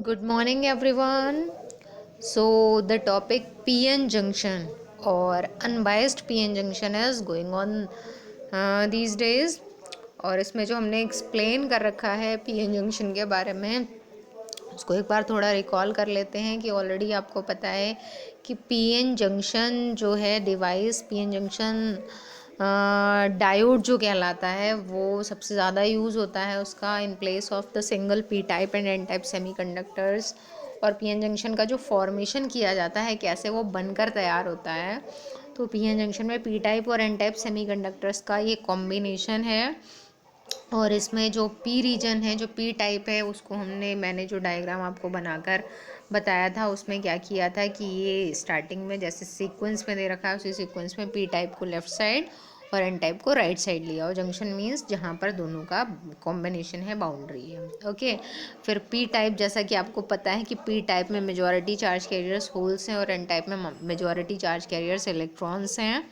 Good morning, everyone. So, the topic PN junction or unbiased PN junction is going on these days. और इसमें जो हमने explain कर रखा है पीएन जंक्शन के बारे में उसको एक बार थोड़ा रिकॉल कर लेते हैं कि ऑलरेडी आपको पता है कि पीएन जंक्शन जो है डिवाइस पीएन जंक्शन डायोड जो कहलाता है वो सबसे ज़्यादा यूज़ होता है उसका in place of the single P type and N type semiconductors. और पीएन जंक्शन का जो फॉर्मेशन किया जाता है कैसे वो बनकर तैयार होता है, तो पीएन जंक्शन में पी टाइप और एन टाइप सेमीकंडक्टर्स का ये कॉम्बिनेशन है। और इसमें जो पी रीजन है, जो पी टाइप है, उसको मैंने जो डायग्राम आपको बनाकर बताया था उसमें क्या किया था कि ये स्टार्टिंग में जैसे सीक्वेंस में दे रखा है उसी सीक्वेंस में पी टाइप को लेफ़्ट साइड और एन टाइप को राइट साइड लिया। और जंक्शन मीन्स जहाँ पर दोनों का कॉम्बिनेशन है, बाउंड्री है। ओके, फिर पी टाइप जैसा कि आपको पता है कि पी टाइप में मेजॉरिटी चार्ज कैरियर्स होल्स हैं और एन टाइप में मेजॉरिटी चार्ज कैरियर्स इलेक्ट्रॉन्स हैं।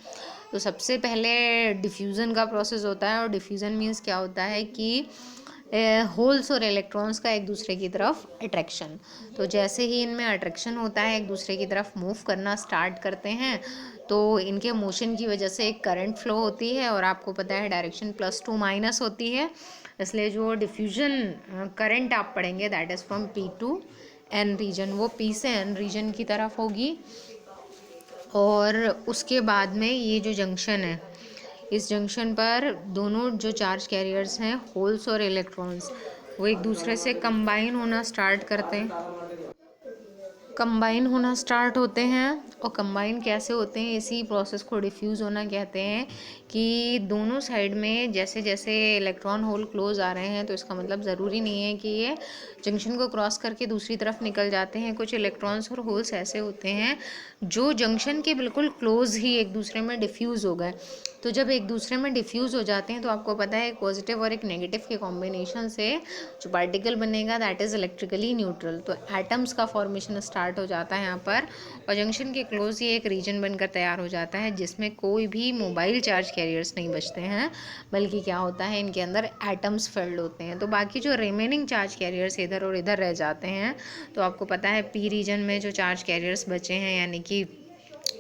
तो सबसे पहले डिफ्यूज़न का प्रोसेस होता है और डिफ्यूज़न मीन्स क्या होता है कि होल्स और इलेक्ट्रॉन्स का एक दूसरे की तरफ अट्रैक्शन। तो जैसे ही इनमें अट्रैक्शन होता है, एक दूसरे की तरफ मूव करना स्टार्ट करते हैं, तो इनके मोशन की वजह से एक करंट फ्लो होती है और आपको पता है डायरेक्शन +2 होती है। इसलिए जो डिफ्यूज़न करंट आप पढ़ेंगे that is from P to N region, वो पी से एन रीजन की तरफ होगी। और उसके बाद में ये जो जंक्शन है, इस जंक्शन पर दोनों जो चार्ज कैरियर्स हैं, होल्स और इलेक्ट्रॉन्स, वो एक दूसरे से कंबाइन होना स्टार्ट करते हैं। कंबाइन होना स्टार्ट होते हैं और कंबाइन कैसे होते हैं, इसी प्रोसेस को डिफ्यूज़ होना कहते हैं। कि दोनों साइड में जैसे जैसे इलेक्ट्रॉन होल क्लोज आ रहे हैं, तो इसका मतलब ज़रूरी नहीं है कि ये जंक्शन को क्रॉस करके दूसरी तरफ निकल जाते हैं। कुछ इलेक्ट्रॉन्स और होल्स ऐसे होते हैं जो जंक्शन के बिल्कुल क्लोज ही एक दूसरे में डिफ्यूज़ हो गए। तो जब एक दूसरे में डिफ्यूज़ हो जाते हैं तो आपको पता है एक पॉजिटिव और एक नेगेटिव के कॉम्बिनेशन से जो पार्टिकल बनेगा दैट इज़ इलेक्ट्रिकली न्यूट्रल। तो एटम्स का फॉर्मेशन स्टार्ट हो जाता है यहाँ पर और जंक्शन के क्लोज ये एक रीजन बनकर तैयार हो जाता है जिसमें कोई भी मोबाइल चार्ज कैरियर्स नहीं बचते हैं, बल्कि क्या होता है इनके अंदर एटम्स फिल्ड होते हैं। तो बाकी जो रिमेनिंग चार्ज कैरियर्स इधर और इधर रह जाते हैं, तो आपको पता है पी रीजन में जो चार्ज कैरियर्स बचे हैं यानी कि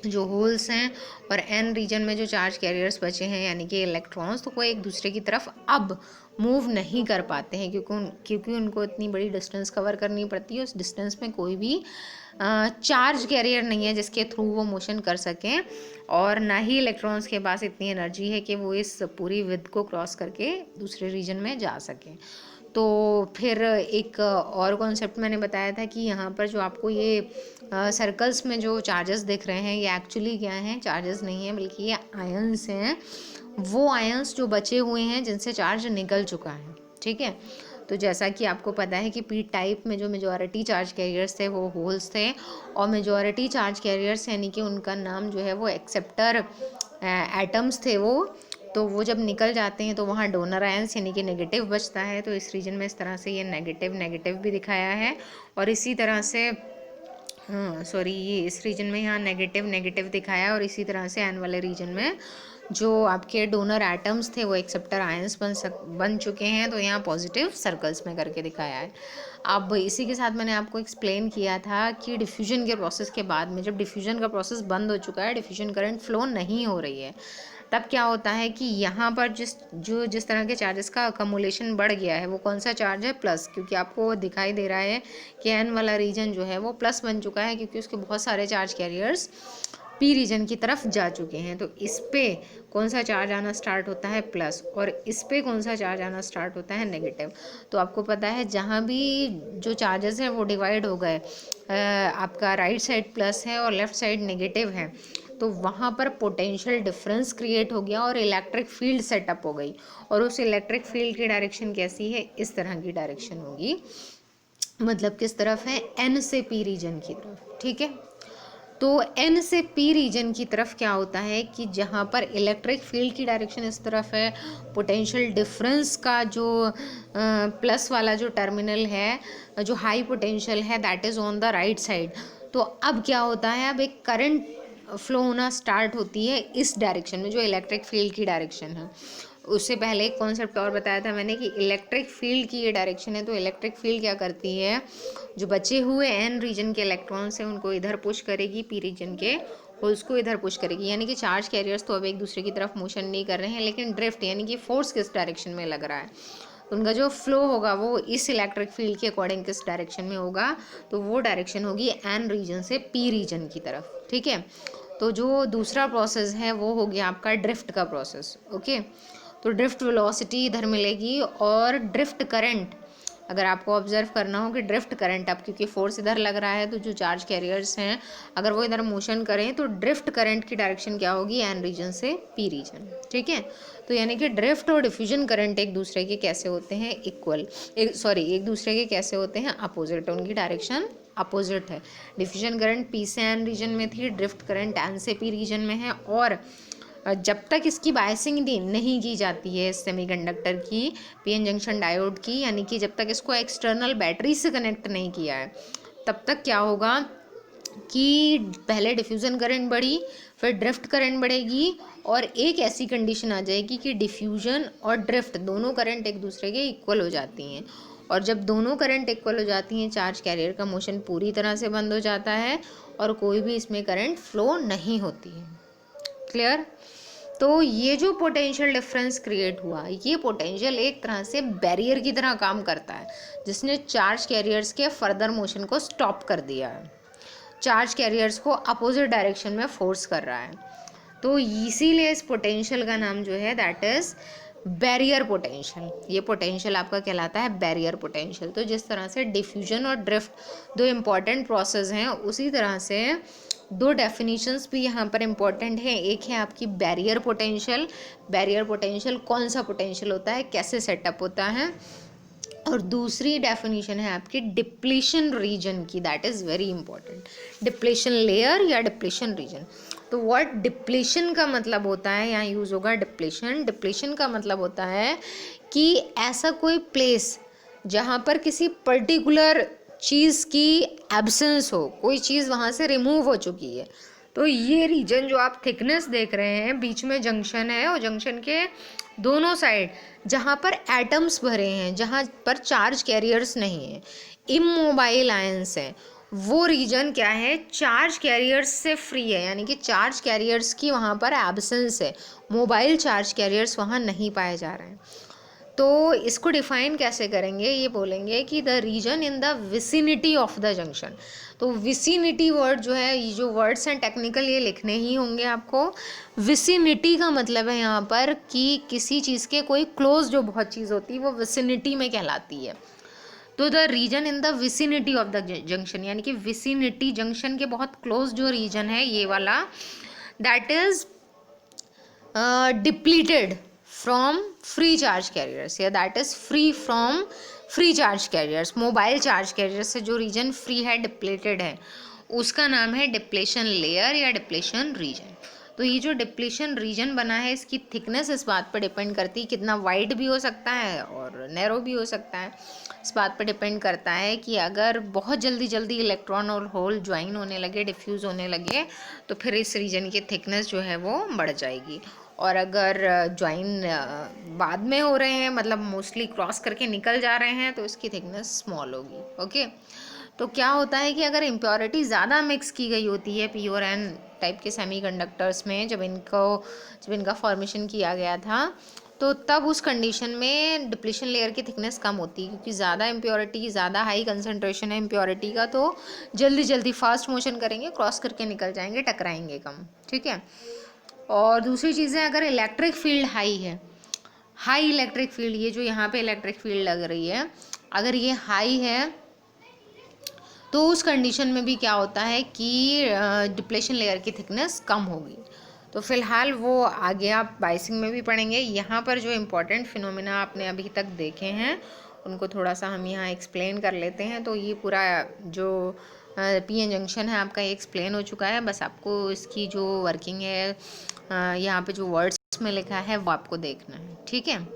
जो होल्स हैं, और एन रीजन में जो चार्ज कैरियर्स बचे हैं यानी कि इलेक्ट्रॉन्स, तो वो एक दूसरे की तरफ अब मूव नहीं कर पाते हैं क्योंकि उनको इतनी बड़ी डिस्टेंस कवर करनी पड़ती है। उस डिस्टेंस में कोई भी चार्ज कैरियर नहीं है जिसके थ्रू वो मोशन कर सकें, और ना ही इलेक्ट्रॉन्स के पास इतनी एनर्जी है कि वो इस पूरी विड्थ को क्रॉस करके दूसरे रीजन में जा सकें। तो फिर एक और कॉन्सेप्ट मैंने बताया था कि यहाँ पर जो आपको ये सर्कल्स में जो चार्जेस दिख रहे हैं ये एक्चुअली क्या हैं, चार्जेस नहीं हैं बल्कि ये आयंस हैं। वो आयंस जो बचे हुए हैं जिनसे चार्ज निकल चुका है, ठीक है। तो जैसा कि आपको पता है कि पी टाइप में जो मेजॉरिटी चार्ज कैरियर्स थे वो होल्स थे, और मेजॉरिटी चार्ज कैरियर्स यानी कि उनका नाम जो है वो एक्सेप्टर एटम्स थे वो। तो वो जब निकल जाते हैं तो वहाँ डोनर आयंस यानी कि नेगेटिव बचता है। तो इस रीजन में इस तरह से ये नेगेटिव नेगेटिव भी दिखाया है, और इसी तरह से सॉरी ये इस रीजन में यहाँ नेगेटिव नेगेटिव दिखाया है, और इसी तरह से एन वाले रीजन में जो आपके डोनर एटम्स थे वो एक्सेप्टर आयंस बन चुके हैं, तो यहाँ पॉजिटिव सर्कल्स में करके दिखाया है। अब इसी के साथ मैंने आपको एक्सप्लेन किया था कि डिफ्यूजन के प्रोसेस के बाद में जब डिफ्यूजन का प्रोसेस बंद हो चुका है, डिफ्यूजन करंट फ्लो नहीं हो रही है, तब क्या होता है कि यहाँ पर जिस तरह के चार्जेस का अकमुलेशन बढ़ गया है वो कौन सा चार्ज है, प्लस। क्योंकि आपको दिखाई दे रहा है कि एन वाला रीजन जो है वो प्लस बन चुका है क्योंकि उसके बहुत सारे चार्ज कैरियर्स पी रीजन की तरफ जा चुके हैं। तो इस पे कौन सा चार्ज आना स्टार्ट होता है, प्लस, और इस पे कौन सा चार्ज आना स्टार्ट होता है, नेगेटिव। तो आपको पता है जहाँ भी जो चार्जेस हैं वो डिवाइड हो गए, आपका राइट साइड प्लस है और लेफ़्ट साइड नेगेटिव है, तो वहाँ पर पोटेंशियल डिफरेंस क्रिएट हो गया और इलेक्ट्रिक फील्ड सेटअप हो गई। और उस इलेक्ट्रिक फील्ड की डायरेक्शन कैसी है, इस तरह की डायरेक्शन होगी। मतलब किस तरफ है, एन से पी रीजन की तरफ, ठीक है। तो एन से पी रीजन की तरफ क्या होता है कि जहाँ पर इलेक्ट्रिक फील्ड की डायरेक्शन इस तरफ है, पोटेंशियल डिफरेंस का जो प्लस वाला जो टर्मिनल है, जो हाई पोटेंशियल है, that is on the right side. तो अब क्या होता है, अब एक करंट फ्लो होना स्टार्ट होती है इस डायरेक्शन में जो इलेक्ट्रिक फील्ड की डायरेक्शन है। उससे पहले एक कॉन्सेप्ट और बताया था मैंने कि इलेक्ट्रिक फील्ड की ये डायरेक्शन है। तो इलेक्ट्रिक फील्ड क्या करती है, जो बचे हुए एन रीजन के इलेक्ट्रॉन्स हैं उनको इधर पुश करेगी, पी रीजन के होल्स को इधर पुश करेगी। यानी कि चार्ज कैरियर्स तो अब एक दूसरे की तरफ मोशन नहीं कर रहे हैं, लेकिन ड्रिफ्ट यानी कि फोर्स किस डायरेक्शन में लग रहा है, उनका जो फ्लो होगा वो इस इलेक्ट्रिक फील्ड के अकॉर्डिंग किस डायरेक्शन में होगा, तो वो डायरेक्शन होगी एन रीजन से पी रीजन की तरफ। ठीक है, तो जो दूसरा प्रोसेस है वो हो गया आपका ड्रिफ्ट का प्रोसेस। ओके, तो ड्रिफ्ट वेलोसिटी इधर मिलेगी और ड्रिफ्ट करंट, अगर आपको ऑब्जर्व करना हो कि ड्रिफ्ट करंट, अब क्योंकि फोर्स इधर लग रहा है तो जो चार्ज कैरियर्स हैं अगर वो इधर मोशन करें तो ड्रिफ्ट करंट की डायरेक्शन क्या होगी, एन रीजन से पी रीजन। ठीक है, तो यानी कि ड्रिफ्ट और डिफ्यूजन करंट एक दूसरे के कैसे होते हैं, इक्वल, एक दूसरे के कैसे होते हैं, अपोजिट, उनकी डायरेक्शन अपोजिट है। डिफ्यूजन करंट पी से एन रीजन में थी, ड्रिफ्ट करंट एन से पी रीजन में है। और जब तक इसकी बायसिंग नहीं की जाती है सेमीकंडक्टर की, पीएन जंक्शन डायोड की, यानी कि जब तक इसको एक्सटर्नल बैटरी से कनेक्ट नहीं किया है, तब तक क्या होगा कि पहले डिफ्यूज़न करंट बढ़ी, फिर ड्रिफ्ट करंट बढ़ेगी, और एक ऐसी कंडीशन आ जाएगी कि डिफ्यूजन और ड्रिफ्ट दोनों करंट एक दूसरे के इक्वल हो जाती हैं। और जब दोनों करंट इक्वल हो जाती हैं, चार्ज कैरियर का मोशन पूरी तरह से बंद हो जाता है और कोई भी इसमें करंट फ्लो नहीं होती है। क्लियर? तो ये जो पोटेंशियल डिफरेंस क्रिएट हुआ, ये पोटेंशियल एक तरह से बैरियर की तरह काम करता है, जिसने चार्ज कैरियर्स के फर्दर मोशन को स्टॉप कर दिया है, चार्ज कैरियर्स को अपोजिट डायरेक्शन में फोर्स कर रहा है। तो इसीलिए इस पोटेंशियल का नाम जो है दैट इज बैरियर पोटेंशियल। ये पोटेंशियल आपका कहलाता है बैरियर पोटेंशियल। तो जिस तरह से डिफ्यूजन और ड्रिफ्ट दो इम्पॉर्टेंट प्रोसेस हैं, उसी तरह से दो डेफिनेशंस भी यहाँ पर इम्पॉर्टेंट है। एक है आपकी बैरियर पोटेंशियल। बैरियर पोटेंशियल कौन सा पोटेंशियल होता है, कैसे सेटअप होता है, और दूसरी डेफिनेशन है आपकी डिप्लीशन रीजन की, that is very important, depletion layer या डिप्लीशन रीजन। तो व्हाट डिप्लीशन का मतलब होता है, यहाँ यूज़ होगा डिप्लीशन। डिप्लीशन का मतलब होता है कि ऐसा कोई प्लेस जहाँ पर किसी पर्टिकुलर चीज़ की एब्सेंस हो, कोई चीज़ वहाँ से रिमूव हो चुकी है। तो ये रीजन जो आप थिकनेस देख रहे हैं, बीच में जंक्शन है और जंक्शन के दोनों साइड जहाँ पर एटम्स भरे हैं, जहाँ पर चार्ज कैरियर्स नहीं है, इमोबाइल आयंस हैं, वो रीजन क्या है, चार्ज कैरियर्स से फ्री है। यानी कि चार्ज कैरियर्स की वहाँ पर एब्सेंस है, मोबाइल चार्ज कैरियर्स वहाँ नहीं पाए जा रहे हैं। तो इसको डिफाइन कैसे करेंगे, ये बोलेंगे कि the region in the vicinity of the junction. तो विसिनिटी वर्ड जो है, ये जो वर्ड्स हैं टेक्निकल ये लिखने ही होंगे आपको। विसिनिटी का मतलब है यहाँ पर कि किसी चीज़ के कोई क्लोज जो बहुत चीज़ होती है वो विसिनिटी में कहलाती है। तो the region in the vicinity of the junction, यानी कि विसिनिटी जंक्शन के बहुत क्लोज जो रीजन है ये वाला, that is depleted from free charge carriers, या that is free from free charge carriers. Mobile charge carriers से जो रीजन फ्री है, डिप्लीटेड है, उसका नाम है डिप्लेशन लेयर या डिप्लेशन रीजन। तो ये जो डिप्लेशन रीजन बना है, इसकी थिकनेस इस बात पर डिपेंड करती है, कितना वाइड भी हो सकता है और नैरो भी हो सकता है। इस बात पर डिपेंड करता है कि अगर बहुत जल्दी जल्दी इलेक्ट्रॉन और होल ज्वाइन होने लगे, डिफ्यूज़ होने लगे, तो फिर इस रीजन की थिकनेस जो है वो बढ़ जाएगी। और अगर ज्वाइन बाद में हो रहे हैं, मतलब मोस्टली क्रॉस करके निकल जा रहे हैं, तो इसकी थिकनेस स्मॉल होगी। ओके, तो क्या होता है कि अगर इम्प्योरिटी ज़्यादा मिक्स की गई होती है पी और एन टाइप के सेमीकंडक्टर्स में, जब इनका फॉर्मेशन किया गया था, तो तब उस कंडीशन में डिप्लीशन लेयर की थिकनेस कम होती है, क्योंकि ज़्यादा इम्प्योरिटी, ज़्यादा हाई कंसनट्रेशन है इम्प्योरिटी का, तो जल्दी जल्दी फास्ट मोशन करेंगे, क्रॉस करके निकल जाएंगे, टकराएंगे कम। ठीक है, और दूसरी चीज़ें, अगर इलेक्ट्रिक फील्ड हाई है, हाई इलेक्ट्रिक फील्ड, ये जो यहाँ पे इलेक्ट्रिक फील्ड लग रही है, अगर ये हाई है तो उस कंडीशन में भी क्या होता है कि डिप्लेशन लेयर की थिकनेस कम होगी। तो फिलहाल वो आगे आप बाइसिंग में भी पढ़ेंगे। यहाँ पर जो इम्पोर्टेंट फिनोमिना आपने अभी तक देखे हैं उनको थोड़ा सा हम यहाँ एक्सप्लेन कर लेते हैं। तो ये पूरा जो पीएन जंक्शन है आपका ये एक्सप्लेन हो चुका है, बस आपको इसकी जो वर्किंग है यहाँ पे जो वर्ड्स में लिखा है वो आपको देखना है। ठीक है,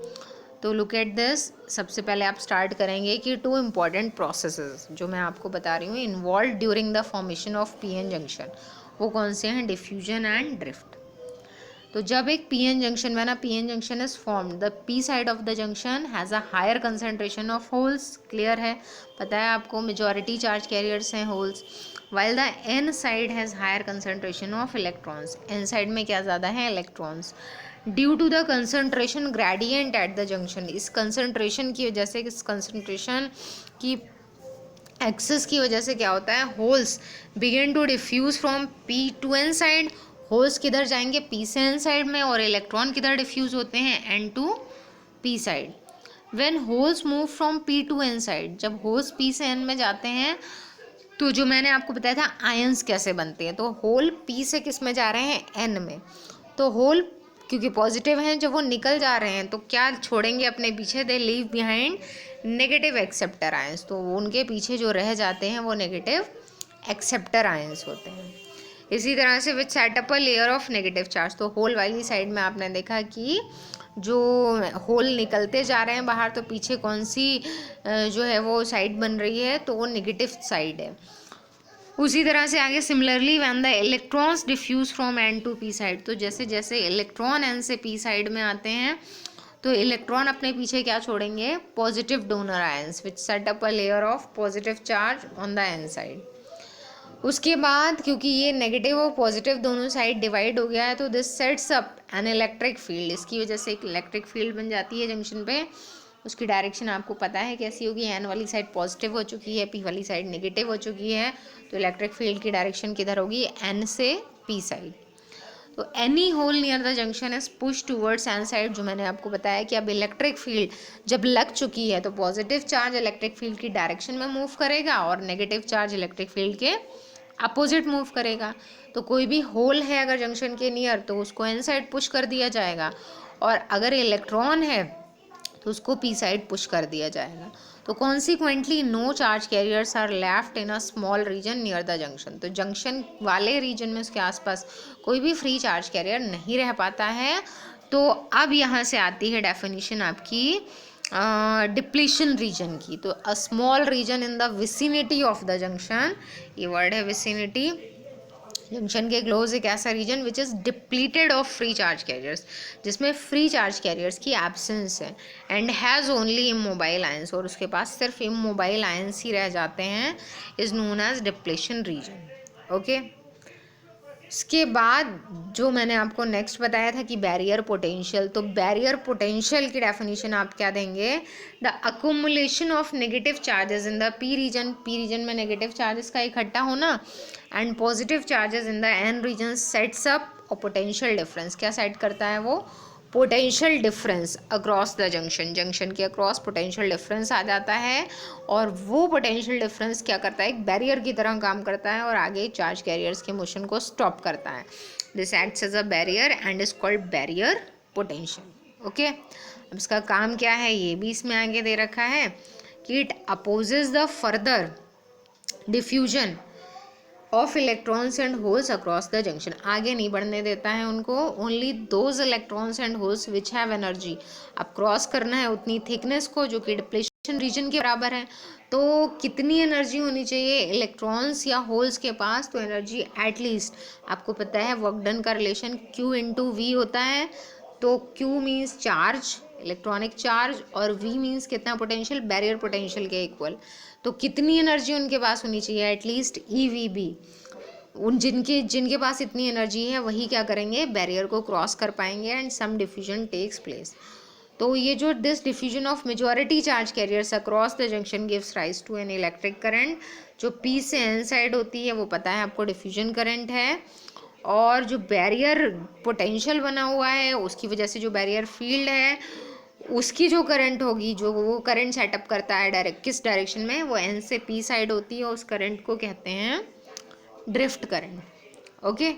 तो लुक एट दिस। सबसे पहले आप स्टार्ट करेंगे कि टू इम्पॉर्टेंट प्रोसेसेस जो मैं आपको बता रही हूँ involve during the formation of PN junction, वो कौन से हैं, डिफ्यूजन एंड ड्रिफ्ट। तो जब एक PN junction when a PN junction is formed the P side of the junction has a higher concentration of holes, clear है, पता है आपको मेजॉरिटी चार्ज कैरियर्स हैं holes, while the N side has higher concentration of electrons, N side में क्या ज़्यादा है electrons, due to the concentration gradient at the junction, इस कंसंट्रेशन की वजह से, इस कंसंट्रेशन की एक्सेस की वजह से क्या होता है, holes begin to diffuse from P to N side, holes किधर जाएंगे पी से एन साइड में, और इलेक्ट्रॉन किधर डिफ्यूज होते हैं N to P side. When holes move from P to N side, जब होल्स पी से एन में जाते हैं तो जो मैंने आपको बताया था आयंस कैसे बनते हैं, तो होल पी से किस में जा रहे हैं एन में, तो होल क्योंकि पॉजिटिव हैं जब वो निकल जा रहे हैं तो क्या छोड़ेंगे अपने पीछे, they leave behind negative acceptor ions, तो उनके पीछे जो रह जाते हैं वो नेगेटिव एक्सेप्टर आयंस होते हैं। इसी तरह से which set up a layer of negative charge, तो होल वाली साइड में आपने देखा कि जो होल निकलते जा रहे हैं बाहर तो पीछे कौन सी जो है वो साइड बन रही है, तो वो नेगेटिव साइड है। उसी तरह से आगे similarly when the electrons diffuse from N to P side, तो जैसे जैसे इलेक्ट्रॉन एन से पी साइड में आते हैं तो इलेक्ट्रॉन अपने पीछे क्या छोड़ेंगे, positive donor ions which set up a layer of positive charge on the N side. उसके बाद क्योंकि ये नेगेटिव और पॉजिटिव दोनों साइड डिवाइड हो गया है तो this sets up an electric field, इसकी वजह से एक इलेक्ट्रिक फील्ड बन जाती है जंक्शन पे। उसकी डायरेक्शन आपको पता है कैसी होगी, एन वाली साइड पॉजिटिव हो चुकी है, पी वाली साइड नेगेटिव हो चुकी है, तो इलेक्ट्रिक फील्ड की डायरेक्शन किधर होगी, एन से पी साइड। तो any hole near the junction is push towards an side, जो मैंने आपको बताया कि अब इलेक्ट्रिक फील्ड जब लग चुकी है तो पॉजिटिव चार्ज इलेक्ट्रिक फील्ड की डायरेक्शन में मूव करेगा और नेगेटिव चार्ज इलेक्ट्रिक फील्ड के अपोजिट मूव करेगा। तो कोई भी होल है अगर जंक्शन के नियर तो उसको एन साइड पुश कर दिया जाएगा, और अगर इलेक्ट्रॉन है तो उसको पी साइड पुश कर दिया जाएगा। तो consequently no charge carriers are left in a small region near the junction, तो जंक्शन वाले रीजन में उसके आसपास कोई भी फ्री चार्ज कैरियर नहीं रह पाता है। तो अब यहाँ से आती है डेफिनेशन आपकी डिप्लीशन रीजन की, तो a small region in the vicinity of the junction, ये वर्ड है विसिनिटी, जंक्शन के क्लोज एक ऐसा region which is depleted of free charge carriers, जिसमें फ्री चार्ज कैरियर्स की एब्सेंस है, and has only immobile ions, और उसके पास सिर्फ इमोबाइल आयंस ही रह जाते हैं, is known as depletion region. Okay, इसके बाद जो मैंने आपको नेक्स्ट बताया था कि बैरियर पोटेंशियल, तो बैरियर पोटेंशियल की डेफिनेशन आप क्या देंगे, the accumulation of negative charges in the P region में नेगेटिव चार्जेस का इकट्ठा होना and positive charges in the N region sets up और पोटेंशियल डिफरेंस, क्या सेट करता है वो, potential difference across the junction के अक्रॉस पोटेंशियल डिफरेंस आ जाता है, और वो पोटेंशियल डिफरेंस क्या करता है, एक बैरियर की तरह काम करता है और आगे चार्ज कैरियर्स के मोशन को स्टॉप करता है। This acts as a barrier and is called barrier potential. Okay, अब इसका काम क्या है ये भी इसमें आगे दे रखा है कि it opposes the further diffusion of electrons and holes across the junction, आगे नहीं बढ़ने देता है उनको, only those electrons and holes which have energy, अब क्रॉस करना है उतनी थिकनेस को जो कि डिप्लीशन रीजन के बराबर है। तो कितनी एनर्जी होनी चाहिए इलेक्ट्रॉन्स या होल्स के पास, तो एनर्जी एटलीस्ट, आपको पता है वर्क डन का रिलेशन Q इंटू वी होता है, तो Q means charge, electronic charge, और V मीन्स कितना पोटेंशियल, बैरियर पोटेंशियल के इक्वल। तो कितनी एनर्जी उनके पास होनी चाहिए, एटलीस्ट EVB, उन जिनके पास इतनी एनर्जी है वही क्या करेंगे, बैरियर को क्रॉस कर पाएंगे and some diffusion takes place. तो ये जो this diffusion of majority charge carriers across the junction gives rise to an electric current, जो P से N साइड होती है वो पता है आपको डिफ्यूजन करंट है, और जो बैरियर पोटेंशियल बना हुआ है उसकी वजह से जो बैरियर फील्ड है उसकी जो करंट होगी, जो वो करंट सेटअप करता है डायरेक्ट किस डायरेक्शन में, वो N से P साइड होती है, उस करंट को कहते हैं ड्रिफ्ट करंट। ओके,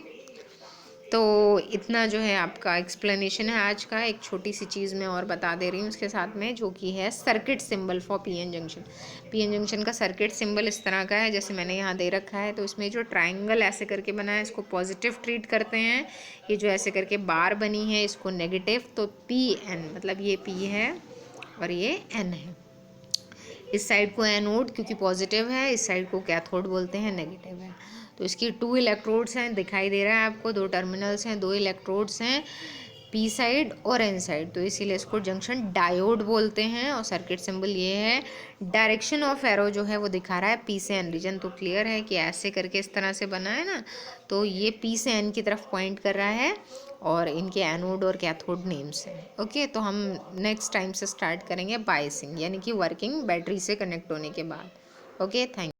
तो इतना जो है आपका एक्सप्लेनेशन है आज का। एक छोटी सी चीज़ मैं और बता दे रही हूँ उसके साथ में, जो कि है circuit symbol for PN junction. PN junction का सर्किट सिंबल इस तरह का है जैसे मैंने यहाँ दे रखा है, तो इसमें जो ट्राइंगल ऐसे करके बना है इसको पॉजिटिव ट्रीट करते हैं, ये जो ऐसे करके बार बनी है इसको नेगेटिव, तो PN मतलब ये P है और ये N है। इस साइड को एनोड क्योंकि पॉजिटिव है, इस साइड को कैथोड बोलते हैं, नेगेटिव है। तो इसकी 2 इलेक्ट्रोड्स हैं, दिखाई दे रहा है आपको, 2 टर्मिनल्स हैं, 2 इलेक्ट्रोड्स हैं, पी साइड और एन साइड, तो इसीलिए इसको जंक्शन डायोड बोलते हैं। और सर्किट सिंबल ये है, डायरेक्शन ऑफ एरो जो है वो दिखा रहा है पी से एन रीजन। तो क्लियर है कि ऐसे करके इस तरह से बना है ना, तो ये पी से एन की तरफ पॉइंट कर रहा है और इनके एनोड और कैथोड नेम्स हैं। ओके, तो हम नेक्स्ट टाइम से स्टार्ट करेंगे बायसिंग, यानी कि वर्किंग बैटरी से कनेक्ट होने के बाद। Okay, thank